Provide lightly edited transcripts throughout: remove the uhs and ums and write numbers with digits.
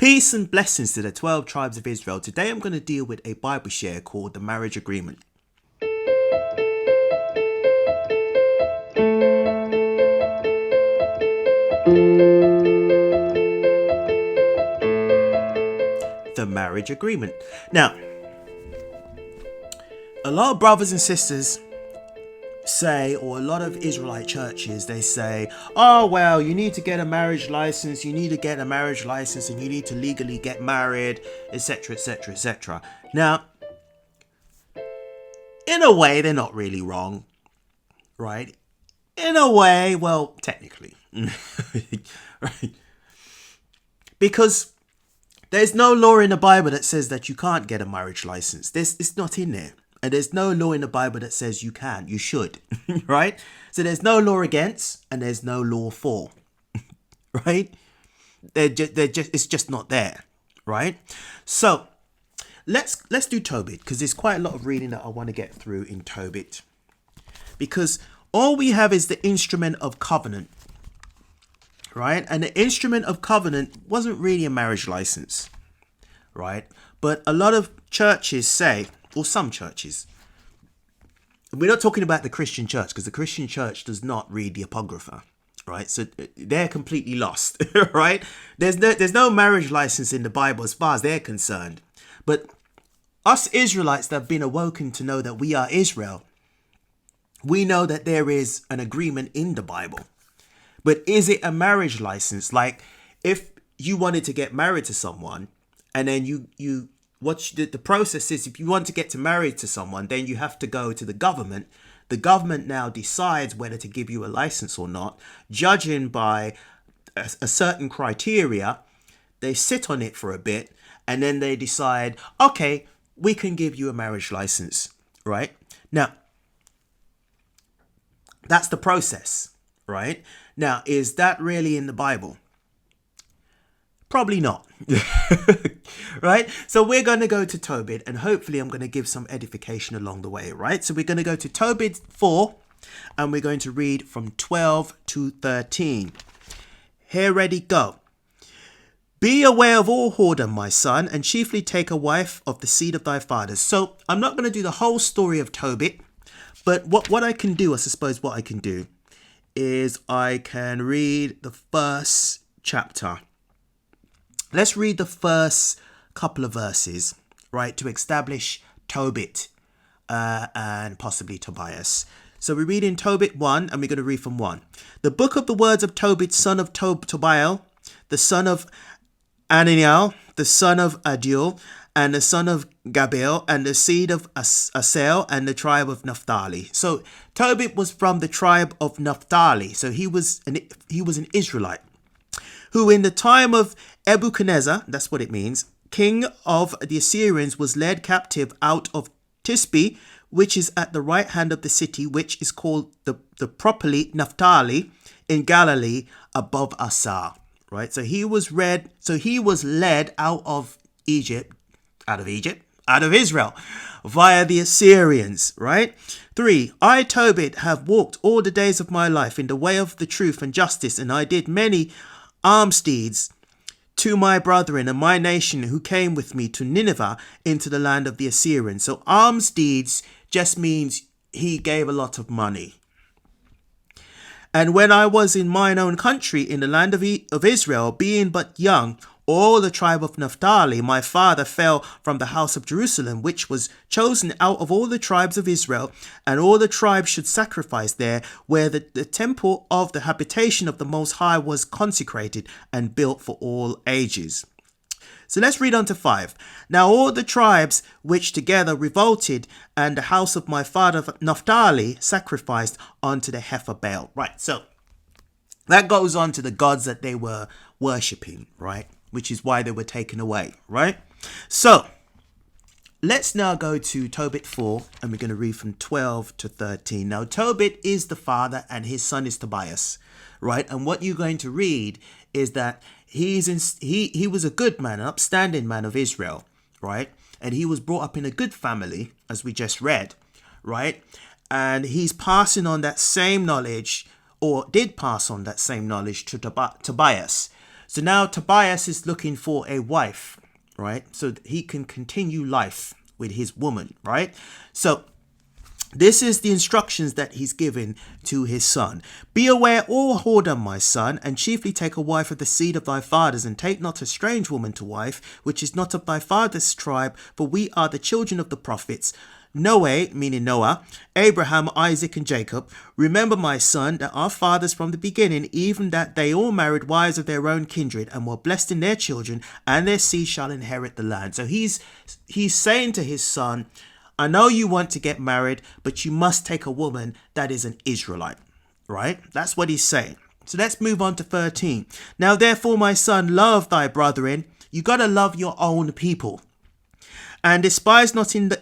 Peace and blessings to the 12 tribes of Israel. Today I'm going to deal with a Bible share called the Marriage Agreement. The Marriage Agreement. Now, a lot of brothers and sisters say, or a lot of Israelite churches, they say, oh, well, you need to get a marriage license, and you need to legally get married, etc., etc., etc. Now, in a way, they're not really wrong, right? In a way, well, technically, right? Because there's no law in the Bible that says that you can't get a marriage license. It's not in there. And there's no law in the Bible that says you can, you should, right? So there's no law against and there's no law for, right? It's just not there, right? So let's do Tobit, because there's quite a lot of reading that I want to get through in Tobit. Because all we have is the instrument of covenant, right? And the instrument of covenant wasn't really a marriage license, right? But a lot of churches say, or some churches, we're not talking about the Christian church, because the Christian church does not read the Apocrypha, right? So they're completely lost, right? There's no marriage license in the Bible as far as they're concerned. But us Israelites that have been awoken to know that we are Israel, we know that there is an agreement in the Bible. But is it a marriage license? Like, if you wanted to get married to someone, and then the process is, if you want to get married to someone, then you have to go to the government. The government now decides whether to give you a license or not, judging by a certain criteria. They sit on it for a bit, and then they decide, okay, we can give you a marriage license, right? Now, that's the process, right? Now, is that really in the Bible? Probably not. Right? So we're going to go to Tobit, and hopefully I'm going to give some edification along the way, right? So we're going to go to Tobit 4, and we're going to read from 12 to 13. Here, ready, go. Be aware of all whoredom, my son, and chiefly take a wife of the seed of thy fathers. So I'm not going to do the whole story of Tobit, but what I can do, I suppose what I can do is I can read the first chapter. Let's read the first couple of verses, right, to establish Tobit and possibly Tobias. So we read in Tobit 1, and we're going to read from 1. The book of the words of Tobit, son of Tobiel, the son of Ananiel, the son of Adiel, and the son of Gabriel, and the seed of Asel, and the tribe of Naphtali. So Tobit was from the tribe of Naphtali. So he was an Israelite, who in the time of Nebuchadnezzar, that's what it means, king of the Assyrians, was led captive out of Tisbe, which is at the right hand of the city, which is called the properly Naphtali, in Galilee above Assar. Right? So he was led out of Israel, via the Assyrians, right? 3, I, Tobit, have walked all the days of my life in the way of the truth and justice, and I did many alms deeds to my brethren and my nation who came with me to Nineveh into the land of the Assyrians. So alms deeds just means he gave a lot of money. And when I was in mine own country, in the land of Israel, being but young, all the tribe of Naphtali, my father, fell from the house of Jerusalem, which was chosen out of all the tribes of Israel, and all the tribes should sacrifice there, where the temple of the habitation of the Most High was consecrated and built for all ages. So let's read on to 5. Now all the tribes which together revolted, and the house of my father Naphtali sacrificed unto the heifer Baal. Right, so that goes on to the gods that they were worshipping, right? Which is why they were taken away, right? So let's now go to Tobit 4, and we're going to read from 12 to 13. Now, Tobit is the father, and his son is Tobias, right? And what you're going to read is that he was a good man, an upstanding man of Israel, right? And he was brought up in a good family, as we just read, right? And he's passing on that same knowledge, or did pass on that same knowledge to Tobias. So now Tobias is looking for a wife, right? So that he can continue life with his woman, right? So this is the instructions that he's given to his son. Be aware all whoredom, my son, and chiefly take a wife of the seed of thy fathers, and take not a strange woman to wife, which is not of thy father's tribe, for we are the children of the prophets. Noah, meaning Noah, Abraham, Isaac, and Jacob. Remember, my son, that our fathers from the beginning, even that they all married wives of their own kindred, and were blessed in their children, and their seed shall inherit the land. So he's saying to his son, I know you want to get married, but you must take a woman that is an Israelite, right? That's what he's saying. So let's move on to 13. Now, therefore, my son, love thy brethren. You got to love your own people. And despise not in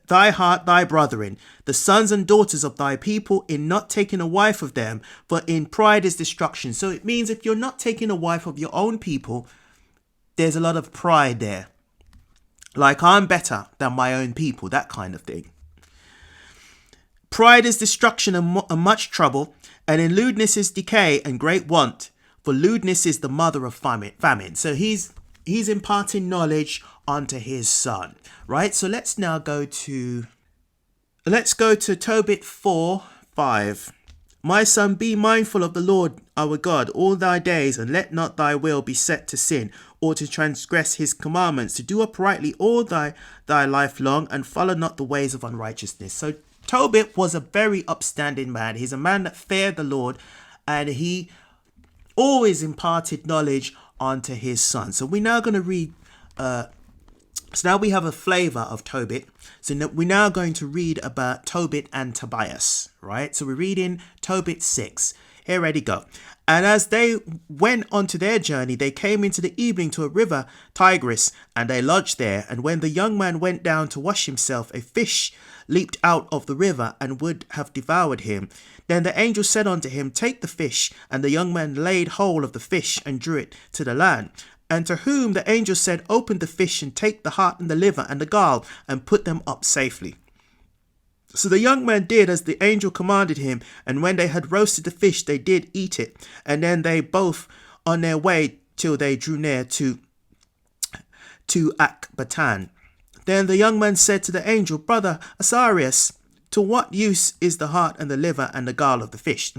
thy heart thy brethren, the sons and daughters of thy people, in not taking a wife of them, for in pride is destruction. So it means if you're not taking a wife of your own people, there's a lot of pride there. Like, I'm better than my own people, that kind of thing. Pride is destruction and much trouble, and in lewdness is decay and great want, for lewdness is the mother of famine. So he's imparting knowledge onto his son, right? So let's go to Tobit 4:5. My son, be mindful of the Lord our God all thy days, and let not thy will be set to sin, or to transgress his commandments, to do uprightly all thy life long, and follow not the ways of unrighteousness. So Tobit was a very upstanding man. He's a man that feared the Lord, and he always imparted knowledge onto his son. So we're now going to read, so now we have a flavor of Tobit. So we're now going to read about Tobit and Tobias, right? So we're reading Tobit 6. Here, ready, go. And as they went on to their journey, they came into the evening to a river, Tigris, and they lodged there. And when the young man went down to wash himself, a fish leaped out of the river and would have devoured him. Then the angel said unto him, take the fish. And the young man laid hold of the fish and drew it to the land. And to whom the angel said, open the fish and take the heart and the liver and the gall and put them up safely. So the young man did as the angel commanded him, and when they had roasted the fish, they did eat it. And then they both on their way till they drew near to Akbatan. Then the young man said to the angel, brother Asarius, to what use is the heart and the liver and the gall of the fish?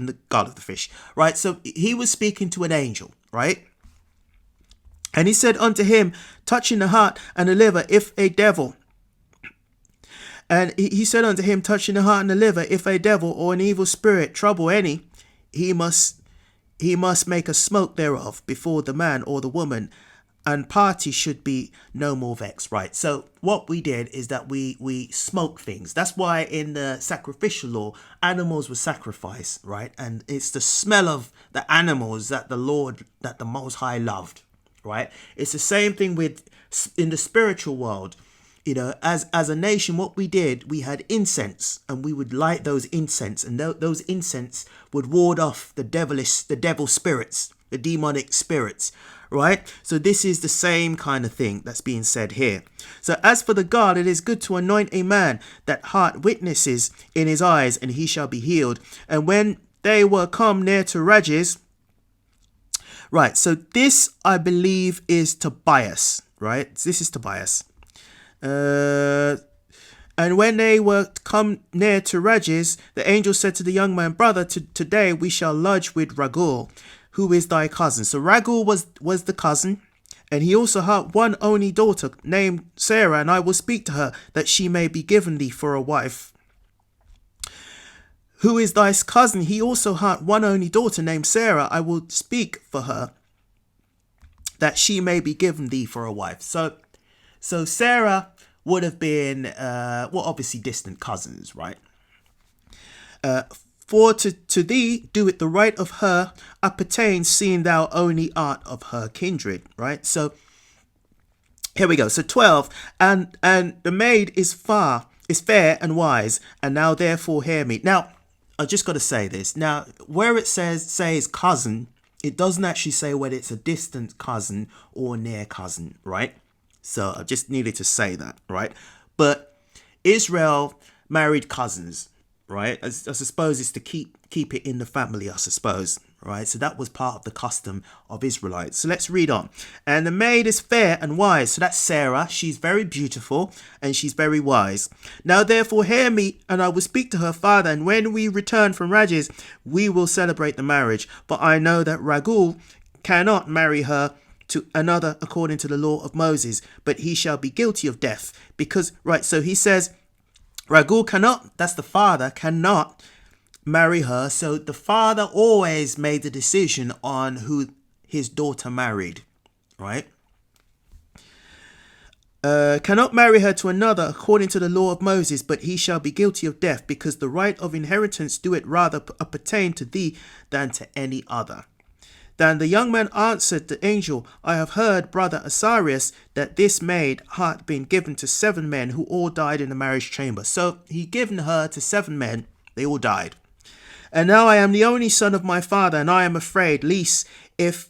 Right? So he was speaking to an angel, right? And he said unto him, touching the heart and the liver, if a devil. And he said unto him, touching the heart and the liver, if a devil or an evil spirit trouble any, he must make a smoke thereof before the man or the woman, and party should be no more vexed. Right. So what we did is that we smoke things. That's why in the sacrificial law, animals were sacrificed, right? And it's the smell of the animals that the Most High loved, right? It's the same thing in the spiritual world. You know, as a nation, what we did, we had incense, and we would light those incense, and those incense would ward off the devil spirits, the demonic spirits, right? So this is the same kind of thing that's being said here. So as for the God, it is good to anoint a man that heart witnesses in his eyes, and he shall be healed. And when they were come near to Rages, right? So this, I believe, is Tobias, right? This is Tobias. And when they were come near to Rages, the angel said to the young man, brother, today we shall lodge with Raguel, who is thy cousin. So Raguel was the cousin, and he also had one only daughter named Sarah, and I will speak to her that she may be given thee for a wife. Who is thy cousin? He also had one only daughter named Sarah. I will speak for her that she may be given thee for a wife. So Sarah would have been, obviously distant cousins, right? For to thee do it the right of her appertain, seeing thou only art of her kindred, right? So here we go. So 12, and the maid is fair and wise, and now therefore hear me. Now, I just got to say this. Now, where it says cousin, it doesn't actually say whether it's a distant cousin or near cousin, right? So I just needed to say that, right? But Israel married cousins, right? I suppose it's to keep it in the family, I suppose, right? So that was part of the custom of Israelites. So let's read on. And the maid is fair and wise. So that's Sarah. She's very beautiful and she's very wise. Now therefore hear me, and I will speak to her father, and when we return from Rages, we will celebrate the marriage. But I know that Ragul cannot marry her to another according to the law of Moses, but he shall be guilty of death. Because, right, so he says, Ragul cannot, that's the father, cannot marry her. So the father always made the decision on who his daughter married, right? Cannot marry her to another according to the law of Moses, but he shall be guilty of death, because the right of inheritance do it rather appertain to thee than to any other. Then the young man answered the angel, I have heard, brother Asarius, that this maid hath been given to 7 men who all died in the marriage chamber. So he given her to 7 men, they all died. And now I am the only son of my father, and I am afraid, lest if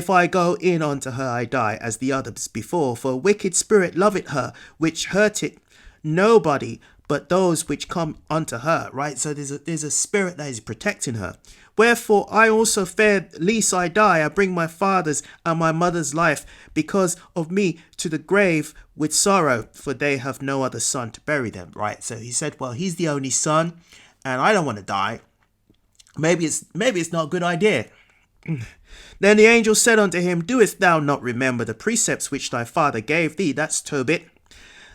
I go in unto her, I die, as the others before. For a wicked spirit loveth her, which hurteth nobody but those which come unto her. Right? So there's a spirit that is protecting her. Wherefore I also fear, lest I die, I bring my father's and my mother's life because of me to the grave with sorrow, for they have no other son to bury them. Right? So he said, well, he's the only son, and I don't want to die. Maybe it's not a good idea. Then the angel said unto him, doest thou not remember the precepts which thy father gave thee, that's Tobit,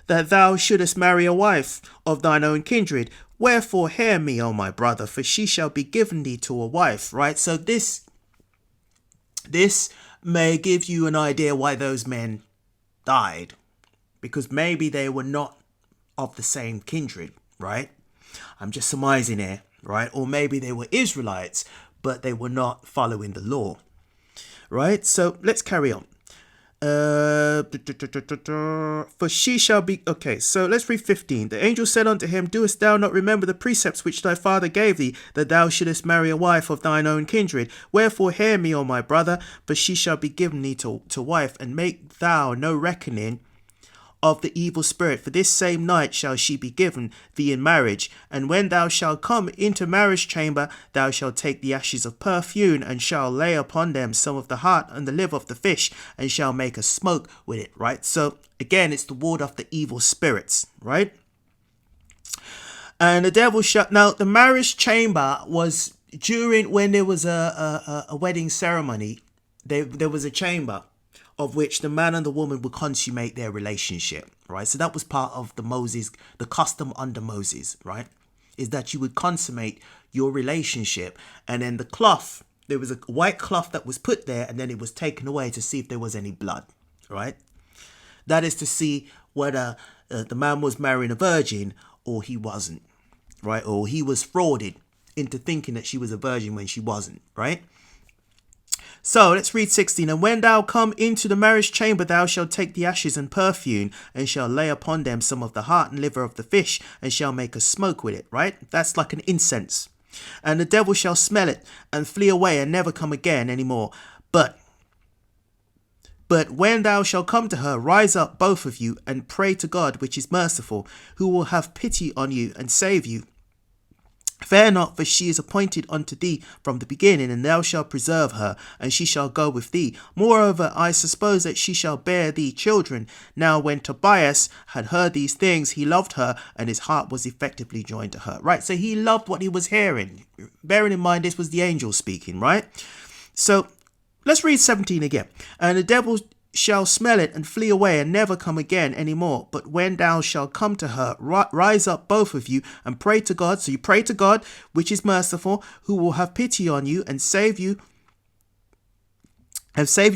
that thou shouldest marry a wife of thine own kindred? Wherefore hear me, O my brother, for she shall be given thee to a wife. Right? So this may give you an idea why those men died, because maybe they were not of the same kindred, right? I'm just surmising here, right? Or maybe they were Israelites, but they were not following the law, right? So let's carry on. For she shall be, okay, so let's read 15. The angel said unto him, doest thou not remember the precepts which thy father gave thee, that thou shouldest marry a wife of thine own kindred? Wherefore hear me, O my brother, for she shall be given thee to wife, and make thou no reckoning of the evil spirit, for this same night shall she be given thee in marriage. And when thou shalt come into marriage chamber, thou shalt take the ashes of perfume, and shall lay upon them some of the heart and the liver of the fish, and shall make a smoke with it. Right? So again, it's the ward off the evil spirits, right? And the devil shall, now the marriage chamber was during when there was a wedding ceremony. There was a chamber of which the man and the woman would consummate their relationship, right? So that was part of the custom under Moses, right? Is that you would consummate your relationship, and then the cloth, there was a white cloth that was put there, and then it was taken away to see if there was any blood, right? That is to see whether the man was marrying a virgin or he wasn't, right? Or he was frauded into thinking that she was a virgin when she wasn't, right? So let's read 16. And when thou come into the marriage chamber, thou shalt take the ashes and perfume, and shall lay upon them some of the heart and liver of the fish, and shall make a smoke with it, right? That's like an incense. And the devil shall smell it, and flee away, and never come again any more. But when thou shalt come to her, rise up both of you, and pray to God, which is merciful, who will have pity on you, and save you. Fear not, for she is appointed unto thee from the beginning, and thou shalt preserve her, and she shall go with thee. Moreover, I suppose that she shall bear thee children. Now when Tobias had heard these things, he loved her, and his heart was effectively joined to her. Right, so he loved what he was hearing. Bearing in mind, this was the angel speaking, right? So let's read 17 again. And the devil shall smell it and flee away, and never come again any more. But when thou shalt come to her, rise up both of you, and pray to God. So you pray to God, which is merciful, who will have pity on you, and save you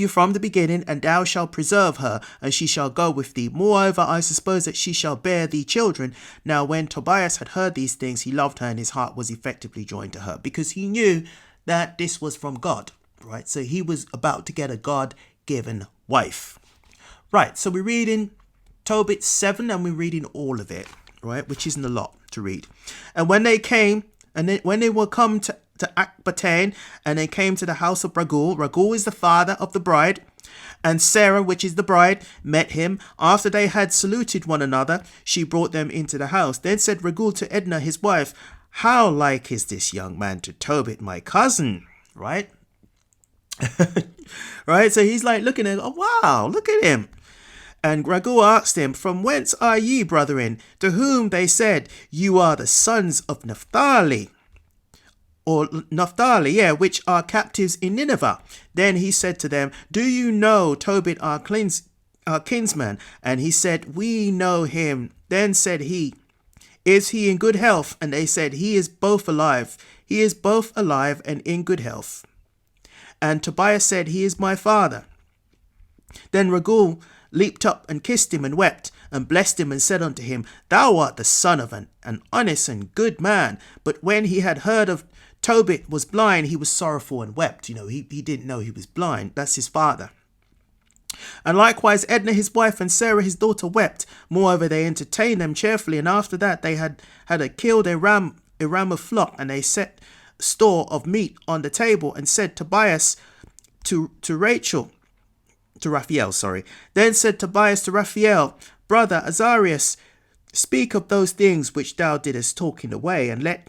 from the beginning, and thou shalt preserve her, and she shall go with thee. Moreover, I suppose that she shall bear thee children. Now when Tobias had heard these things, he loved her, and his heart was effectively joined to her, because he knew that this was from God, right? So he was about to get a God-given wife. Right, so we're reading Tobit 7, and we're reading all of it, right, which isn't a lot to read. And when they came, when they were come to Ecbatane, and they came to the house of Ragul is the father of the bride, and Sarah, which is the bride, met him. After they had saluted one another, she brought them into the house. Then said Ragul to Edna his wife, how like is this young man to Tobit my cousin? right? Right? So he's like looking at, oh, wow, look at him. And Raguel asked him, from whence are ye, brethren? To whom they said, you are the sons of Naphtali. Or Naphtali, yeah, which are captives in Nineveh. Then he said to them, do you know Tobit our kinsman? And he said, we know him. Then said he, is he in good health? And they said, he is both alive. He is both alive and in good health. And Tobias said, he is my father. Then Raguel leaped up and kissed him and wept and blessed him and said unto him, thou art the son of an honest and good man. But when he had heard of Tobit was blind, he was sorrowful and wept. You know, he didn't know he was blind. That's his father. And likewise Edna his wife and Sarah his daughter wept. Moreover they entertained them cheerfully, and after that they had killed a ram of flock, and they set store of meat on the table, and said Tobias to Raphael. Then said Tobias to Raphael, brother Azarias, speak of those things which thou didst talk in the way, and let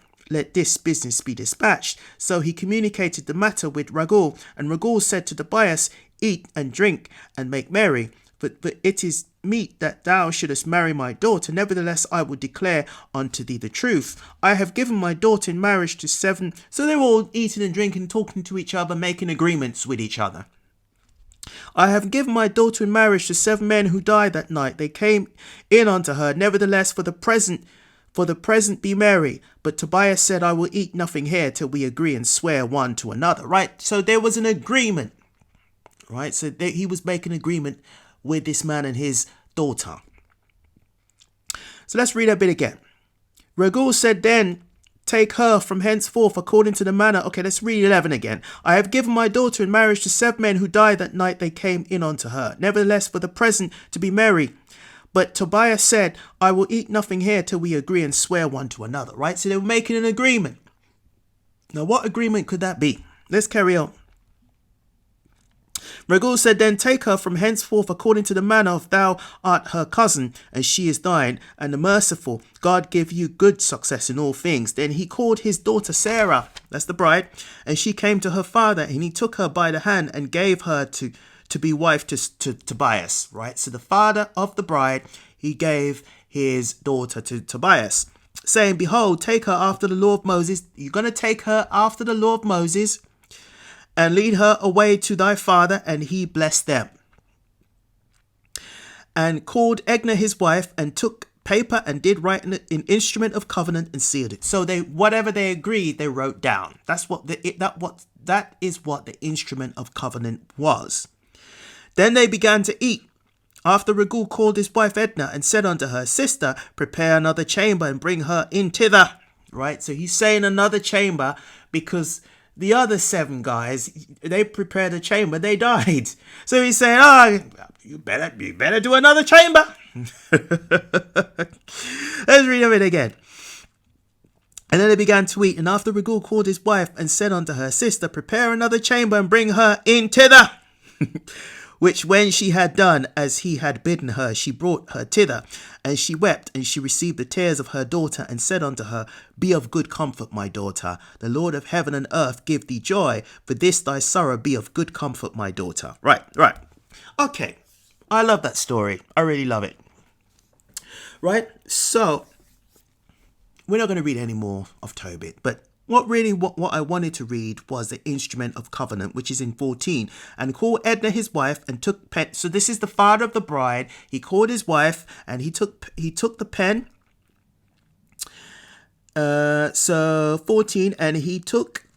this business be dispatched. So he communicated the matter with Raguel, and Raguel said to Tobias, eat and drink and make merry, but it is meet that thou shouldest marry my daughter. Nevertheless, I will declare unto thee the truth. I have given my daughter in marriage to 7. So they were all eating and drinking, talking to each other, making agreements with each other. I have given my daughter in marriage to 7 men who died that night. They came in unto her. Nevertheless, for the present be merry. But Tobias said, I will eat nothing here till we agree and swear one to another. Right? So there was an agreement. Right? So he was making an agreement with this man and his daughter. So let's read that bit again. Raguel said then, take her from henceforth according to the manner. Okay, let's read 11 again. I have given my daughter in marriage to 7 men who died that night they came in unto her. Nevertheless, for the present to be merry. But Tobias said, I will eat nothing here till we agree and swear one to another. Right? So they were making an agreement. Now, what agreement could that be? Let's carry on. Raguel said then, take her from henceforth according to the manner of thou art her cousin, and she is thine, and the merciful God give you good success in all things. Then he called his daughter Sarah, that's the bride, and she came to her father, and he took her by the hand and gave her to be wife to Tobias, right? So the father of the bride, he gave his daughter to Tobias, saying, behold, take her after the law of Moses. You're going to take her after the law of Moses, and lead her away to thy father, and he blessed them. And called Edna his wife, and took paper, and did write an instrument of covenant, and sealed it. So they, whatever they agreed, they wrote down. That is what the instrument of covenant was. Then they began to eat. After Raguel called his wife Edna, and said unto her, sister, prepare another chamber, and bring her in thither. Right? So he's saying another chamber because the other 7 guys, they prepared a chamber, they died. So he's saying, you better do another chamber. Let's read it again. And then they began to eat. And after Raguel called his wife and said unto her, sister, prepare another chamber and bring her in thither. Which when she had done as he had bidden her, she brought her thither. And she wept, and she received the tears of her daughter, and said unto her, be of good comfort, my daughter. The Lord of heaven and earth give thee joy. For this thy sorrow be of good comfort, my daughter. Right. Okay. I love that story. I really love it. Right? So, we're not going to read any more of Tobit, but what I wanted to read was the instrument of covenant, which is in 14. And called Edna his wife, and took pen. So this is the father of the bride. He called his wife, and he took the pen. So 14, and he took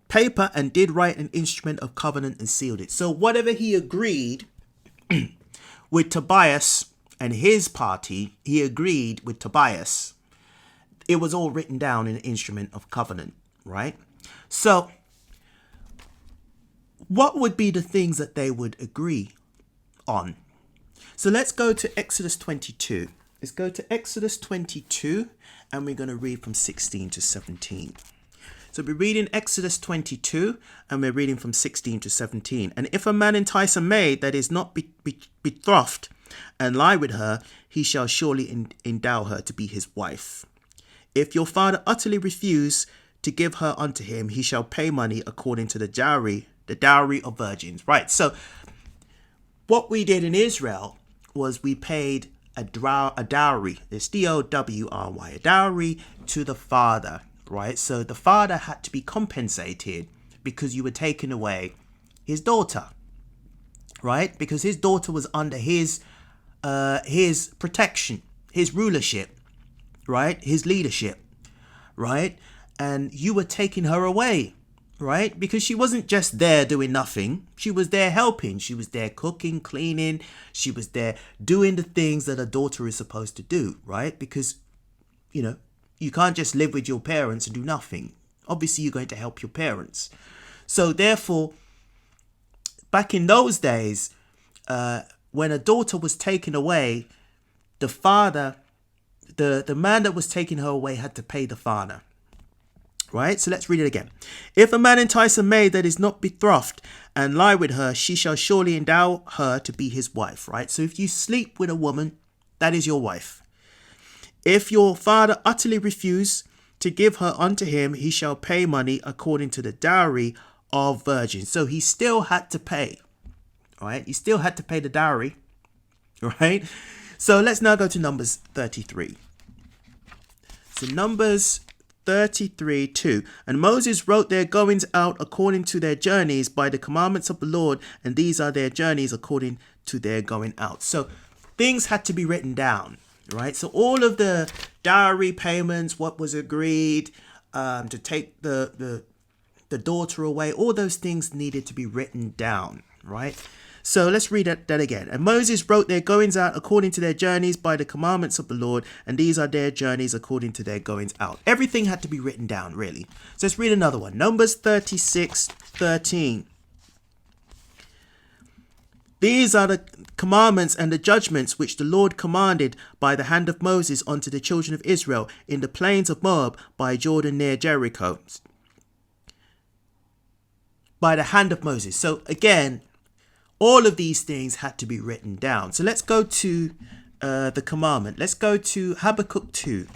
paper and did write an instrument of covenant and sealed it. So whatever he agreed with Tobias and his party, he agreed with Tobias. It was all written down in an instrument of covenant, right? So what would be the things that they would agree on? So let's go to Exodus 22. Let's go to Exodus 22, and we're going to read from 16 to 17. So we're reading Exodus 22, and we're reading from 16 to 17. And if a man entice a maid that is not betrothed and lie with her, he shall surely endow her to be his wife. If your father utterly refuse to give her unto him, he shall pay money according to the dowry of virgins. Right. So what we did in Israel was we paid a dowry. It's D-O-W-R-Y, a dowry to the father. Right. So the father had to be compensated because you were taking away his daughter. Right. Because his daughter was under his protection, his rulership, right? His leadership, right? And you were taking her away, right? Because she wasn't just there doing nothing. She was there helping. She was there cooking, cleaning. She was there doing the things that a daughter is supposed to do, right? Because, you can't just live with your parents and do nothing. Obviously, you're going to help your parents. So therefore, back in those days, when a daughter was taken away, the father, the man that was taking her away had to pay the father. Right? So let's read it again. If a man entice a maid that is not betrothed and lie with her, she shall surely endow her to be his wife. Right? So if you sleep with a woman, that is your wife. If your father utterly refuse to give her unto him, he shall pay money according to the dowry of virgins. So he still had to pay. Right? He still had to pay the dowry. Right? So let's now go to Numbers 33. So Numbers 33:2. And Moses wrote their goings out according to their journeys by the commandments of the Lord, and these are their journeys according to their going out. So things had to be written down, right? So all of the dowry payments, what was agreed to take the daughter away, all those things needed to be written down, right? So let's read that again. And Moses wrote their goings out according to their journeys by the commandments of the Lord, and these are their journeys according to their goings out. Everything had to be written down, really. So let's read another one. Numbers 36:13. These are the commandments and the judgments which the Lord commanded by the hand of Moses unto the children of Israel in the plains of Moab by Jordan near Jericho. By the hand of Moses. So again, all of these things had to be written down. So let's go to the commandment. Let's go to Habakkuk 2.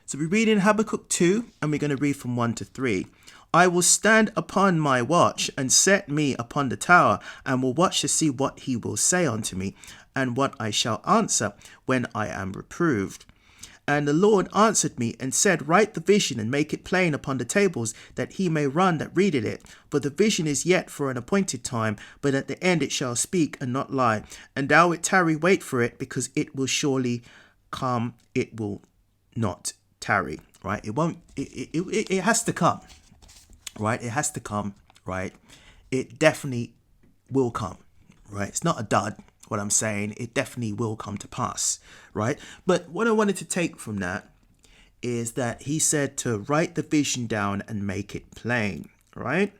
So we read in Habakkuk 2, and we're going to read from 1 to 3. I will stand upon my watch and set me upon the tower, and will watch to see what he will say unto me, and what I shall answer when I am reproved. And the Lord answered me and said, write the vision and make it plain upon the tables, that he may run that readeth it. For the vision is yet for an appointed time, but at the end it shall speak and not lie. And thou it tarry, wait for it, because it will surely come, it will not tarry. Right? It won't, it has to come. Right? It has to come. Right? It definitely will come. Right? It's not a dud. What I'm saying, it definitely will come to pass, right? But what I wanted to take from that is that he said to write the vision down and make it plain, right?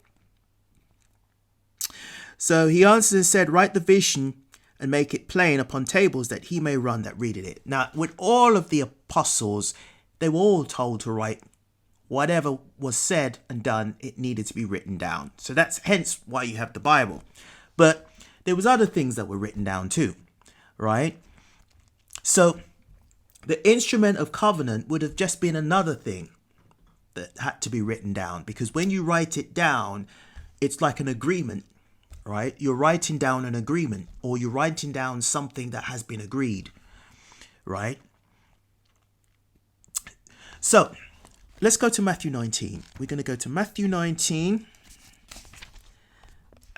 So he answered and said, write the vision and make it plain upon tables, that he may run that readeth it. Now, with all of the apostles, they were all told to write whatever was said and done, it needed to be written down. So that's hence why you have the Bible. But there was other things that were written down too, right? So the instrument of covenant would have just been another thing that had to be written down, because when you write it down, it's like an agreement, right? You're writing down an agreement, or you're writing down something that has been agreed, right? So let's go to Matthew 19. We're going to go to Matthew 19.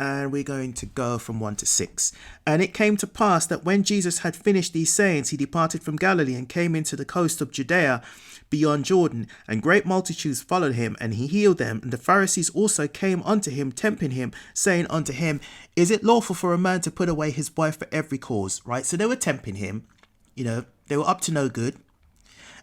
And we're going to go from 1 to 6. And it came to pass that when Jesus had finished these sayings, he departed from Galilee and came into the coast of Judea beyond Jordan. And great multitudes followed him, and he healed them. And the Pharisees also came unto him, tempting him, saying unto him, is it lawful for a man to put away his wife for every cause? Right? So they were tempting him. They were up to no good.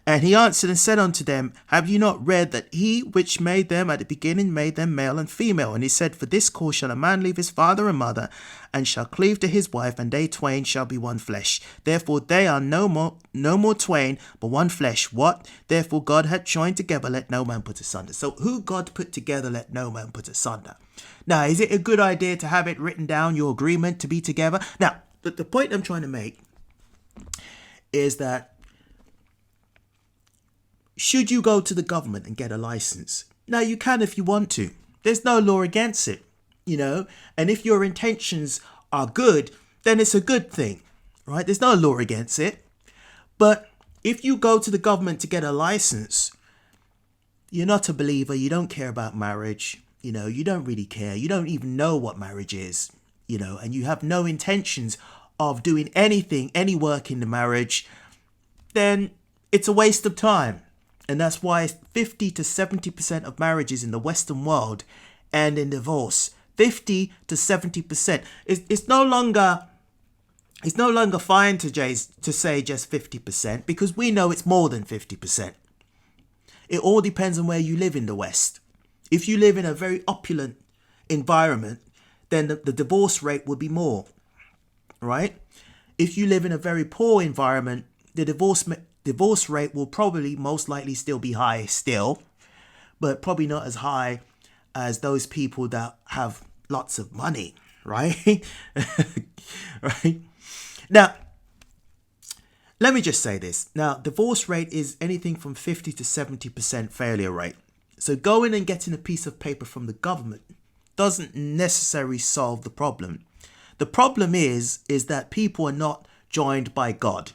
And he answered and said unto them, have you not read that he which made them at the beginning made them male and female? And he said, for this cause shall a man leave his father and mother, and shall cleave to his wife, and they twain shall be one flesh. Therefore they are no more twain, but one flesh. What? Therefore God hath joined together, let no man put asunder. So who God put together, let no man put asunder. Now, is it a good idea to have it written down, your agreement to be together? Now, the point I'm trying to make is that should you go to the government and get a license, Now, you can if you want to. There's no law against it, and if your intentions are good, then it's a good thing, right? There's no law against it. But if you go to the government to get a license, you're not a believer, you don't care about marriage, you don't really care, you don't even know what marriage is, and you have no intentions of doing anything, any work in the marriage, then it's a waste of time. And that's why 50 to 70% of marriages in the Western world end in divorce. 50 to 70%. It's no longer fine to say just 50%, because we know it's more than 50%. It all depends on where you live in the West. If you live in a very opulent environment, then the divorce rate will be more, right? If you live in a very poor environment, the divorce rate will probably most likely still be high still, but probably not as high as those people that have lots of money, right? Right? Now, let me just say this. Now, divorce rate is anything from 50 to 70% failure rate. So going and getting a piece of paper from the government doesn't necessarily solve the problem. The problem is that people are not joined by God.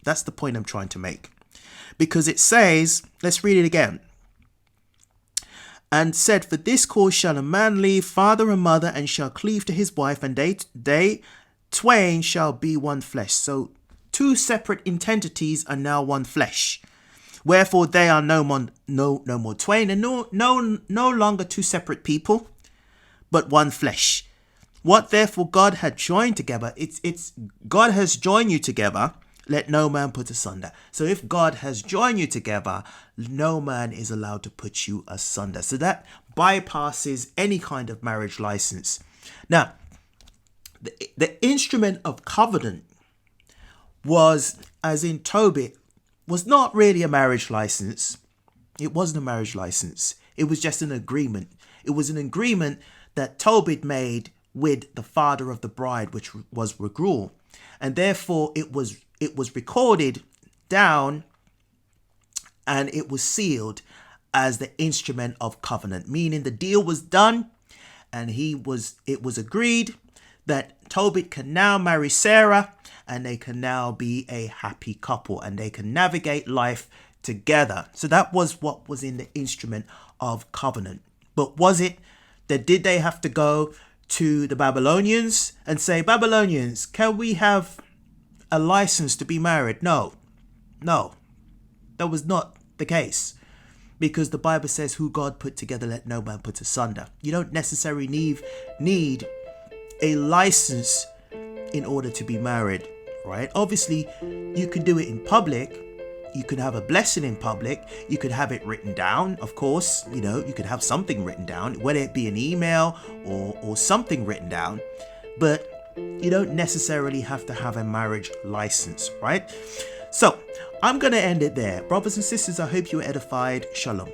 That's the point I'm trying to make. Because it says, let's read it again. And said, for this cause shall a man leave father and mother, and shall cleave to his wife, and they twain shall be one flesh. So two separate entities are now one flesh. Wherefore they are no more twain, and no longer two separate people, but one flesh. What therefore God had joined together, it's God has joined you together, let no man put asunder. So if God has joined you together, no man is allowed to put you asunder. So that bypasses any kind of marriage license. Now, the instrument of covenant was, as in Tobit, was not really a marriage license. It wasn't a marriage license. It was just an agreement. It was an agreement that Tobit made with the father of the bride, which was Raguel. And therefore it was recorded down, and it was sealed as the instrument of covenant, meaning the deal was done, and it was agreed that Tobit can now marry Sarah, and they can now be a happy couple, and they can navigate life together. So that was what was in the instrument of covenant. But was it that did they have to go to the Babylonians and say, Babylonians, can we have a license to be married? No, that was not the case, because the Bible says, who God put together, let no man put asunder. You don't necessarily need a license in order to be married, right? Obviously, you can do it in public. You could have a blessing in public. You could have it written down, of course. You could have something written down, whether it be an email or something written down. But you don't necessarily have to have a marriage license, right? So I'm going to end it there. Brothers and sisters, I hope you were edified. Shalom.